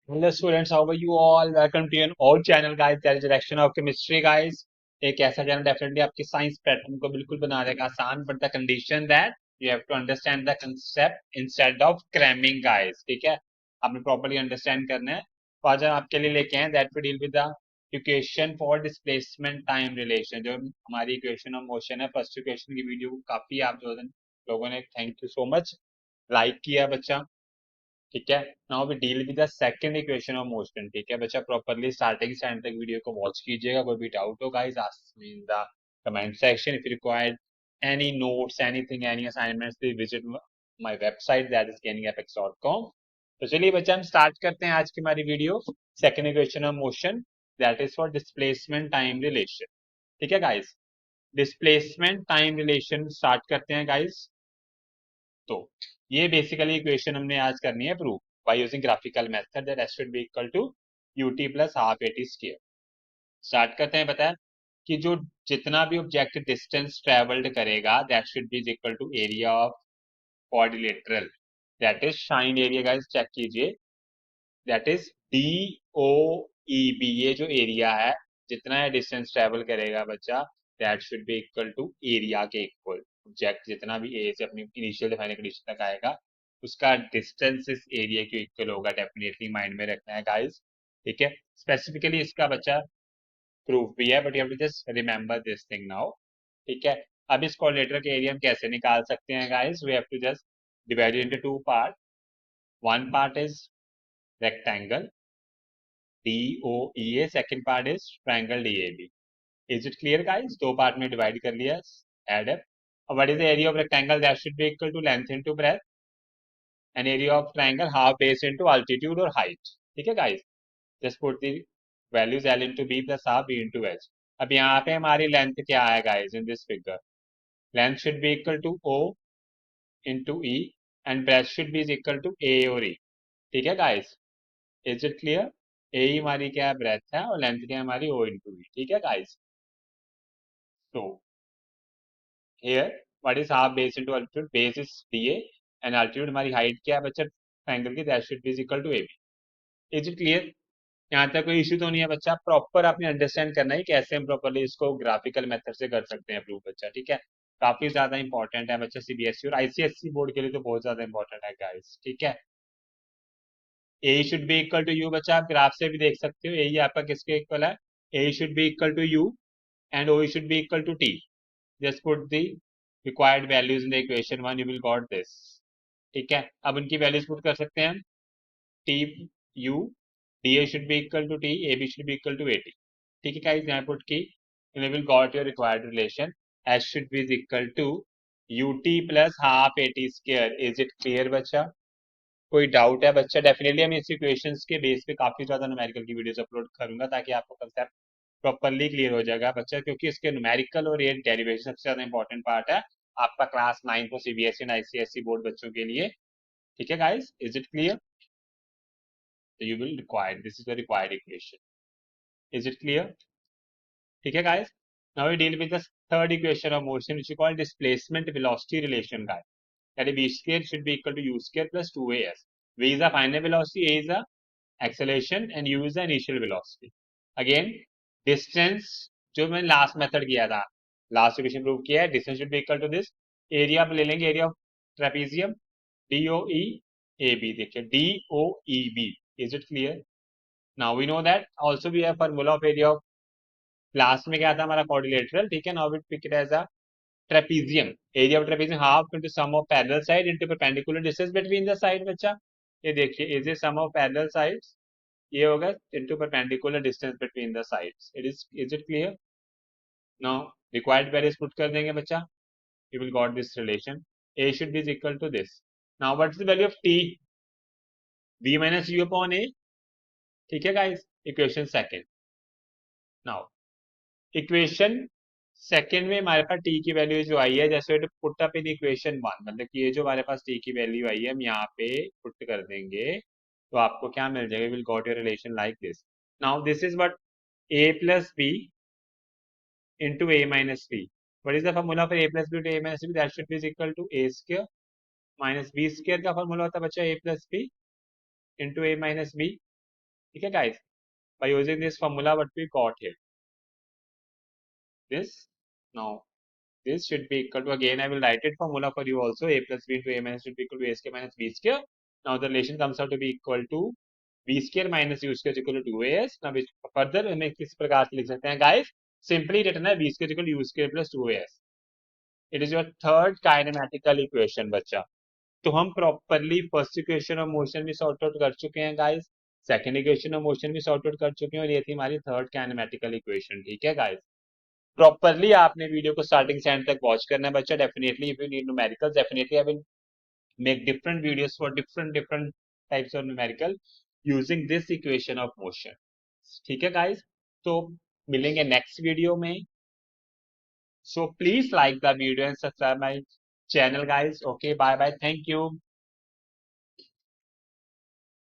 Hello students, how are you all? Welcome to your old channel guys, that is direction of chemistry guys. एक ऐसा channel definitely आपकी science pattern को बिल्कुल बना देगा आसान, but the condition that you have to understand the concept instead of cramming guys, ठीक है। आपने प्रॉपर्ली अंडरस्टैंड करना है। तो आज हम आपके लिए लेके आए that we deal with the equation for displacement time relation. जो हमारी इक्वेशन ऑफ मोशन है, फर्स्ट इक्वेशन की वीडियो काफी आप लोगों ने thank you so much like किया बच्चा, ठीक है। Now we deal with the second equation of motion, ठीक है बच्चा। प्रॉपर्ली स्टार्टिंग से एंड तक वीडियो को वॉच कीजिएगा। कोई भी डाउट हो guys ask me in the comment section. If you require any notes anything any assignments please visit my website that is gainingfx.com। तो चलिए बच्चा हम स्टार्ट करते हैं आज की हमारी video. Second equation of motion that is for displacement time relation, ठीक है guys. Displacement time relation start करते हैं गाइस। तो ये बेसिकली इक्वेशन हमने आज करनी है prove by using graphical method that s should be equal to ut plus half at square. Start करते हैं। बताया कि जो जितना भी ऑब्जेक्ट डिस्टेंस ट्रेवल्ड करेगा that should be equal to area of quadrilateral that is shine area guys, check कीजिए that is DOEB। ये जो एरिया है जितना है डिस्टेंस ट्रेवल करेगा बच्चा that should be equal to area के इक्वल। ऑब्जेक्ट जितना भी ए से अपनी इनिशियल डिफाइनिंग कंडीशन तक आएगा उसका डिस्टेंस इस एरिया के इक्वल होगा। डेफिनेटली माइंड में रखना है गाइस, ठीक है। स्पेसिफिकली इसका बच्चा प्रूफ भी है but you have to just remember this thing now, ठीक है। अब इस कोऑर्डिनेटर के एरिया हम कैसे निकाल सकते हैं guys? We have to just divide into two part. One part is rectangle DOEA, second part is triangle DAB। Is it clear guys? दो पार्ट में डिवाइड कर लिया, add up. What is the area of rectangle? That should be equal to length into breadth and area of triangle half base into altitude और height, ठीक है guys. Just put the values L into B plus half B into H। अब यहाँ पे हमारी length क्या है guys in this figure? Length should be equal to O into E and breadth should be equal to A और E, ठीक है guys. Is it clear? A ही हमारी क्या है? ब्रेथ है, और लेंथ क्या है हमारी? O इंटू ई, ठीक है गाइस। तो here what is half base into altitude? Base is DA and altitude हमारी हाइट क्या है बच्चा ट्रायंगल की? That should be equal to AB। Is it clear? यहाँ तक कोई इश्यू तो नहीं है बच्चा। प्रॉपर आपने अंडरस्टैंड करना है कैसे हम प्रॉपरली इसको ग्राफिकल मेथड से कर सकते हैं प्रूव बच्चा, ठीक है। काफी ज्यादा इंपॉर्टेंट है बच्चा CBSE और ICSE बोर्ड के लिए तो बहुत ज्यादा इंपॉर्टेंट है गाइस, ठीक है। A should be equal to U बच्चा, आप ग्राफ से भी देख सकते हो। ए आपका किसके इक्वल है? A should be equal to U and O should be equal to T. Just put the required values in the equation one, you will got this, ठीक है। अब उनकी वैल्यूज पुट कर सकते हैं हम। T U DA should be equal to T, AB should be equal to AT, ठीक है गाइस। यहाँ पुट की you will got your required relation S should be equal to UT plus half AT square। Is it clear बच्चा? कोई doubt है बच्चा? Definitely हम इस इक्वेशंस के बेस पे काफी ज्यादा न्यूमेरिकल की वीडियोस अपलोड करूंगा ताकि आपको कंसेप्ट प्रॉपरली क्लियर हो जाएगा बच्चा, क्योंकि इसके न्यूमेरिकल और ये डेरिवेशन सबसे ज्यादा इंपॉर्टेंट पार्ट है आपका क्लास 9 को CBSE एंड ICSE बोर्ड बच्चों के लिए, ठीक है गाइस। Is it clear? तो you will require this is the required equation. Is it clear? ठीक है guys. Now we deal with the third equation of motion which we call displacement velocity relation guys. That is v square should be equal to u square plus 2as। v is the final velocity, a is the acceleration and u is the initial velocity। Again distance जो मैंने last method किया था, last equation prove किया है, distance should be equal to this. Area आप ले लेंगे, area of trapezium DOE AB, देखिए DOEB। Is it clear? Now we know that also we have formula of area of, last में क्या था हमारा? क्वाड्रिलेटरल, ठीक है। Now we pick it as a trapezium. Area of trapezium half into sum of parallel side into perpendicular distance between the side बच्चा। ये देखिए is A some of parallel sides, ये होगा into perpendicular distance between the sides. Is it clear? Now required values put कर देंगे बच्चा, you will got this relation. A should be equal to this। now what is the value of T? V minus U upon A, ठीक है guys. Equation second. Now equation second में हमारे पास T की value जो आई है, जैसे put up in equation one, मतलब कि ये जो हमारे पास T की वैल्यू आई है हम यहाँ पे पुट कर देंगे तो आपको क्या मिल जाएगा? Will got your relation like this. Now this is what? A plus B into A minus B। What is the formula for A plus B to A minus B? That should be equal to A square minus B square। का formula होता है बच्चा A plus B into A minus B। ठीक है guys, by using this formula what we got here, this now this should be equal to, again I will write it formula for you also, a plus b into a minus should be equal to a square minus b square. Now the relation comes out to be equal to b square minus u square is equal to 2as. Now which further हमें किस प्रकार से लिख सकते हैं guys, simply written है b square is equal to u square plus 2as. It is your third kinematical equation बच्चा. तो हम properly first equation of motion भी सॉर्ट आउट कर चुके हैं guys, second equation of motion भी सॉर्ट आउट कर चुके हैं, और ये थी हमारी थर्ड काइनेमेटिकल इक्वेशन. ठीक है गाइस, प्रॉपरली आपने वीडियो को स्टार्टिंग से एंड तक वॉच करना है बच्चा. Definitely if you need numericals, definitely I will make different videos for different types of numerical using this equation of motion. ठीक है गाइस, तो मिलेंगे नेक्स्ट वीडियो में. So please like the video and subscribe my channel guys. Okay, bye bye. Thank you.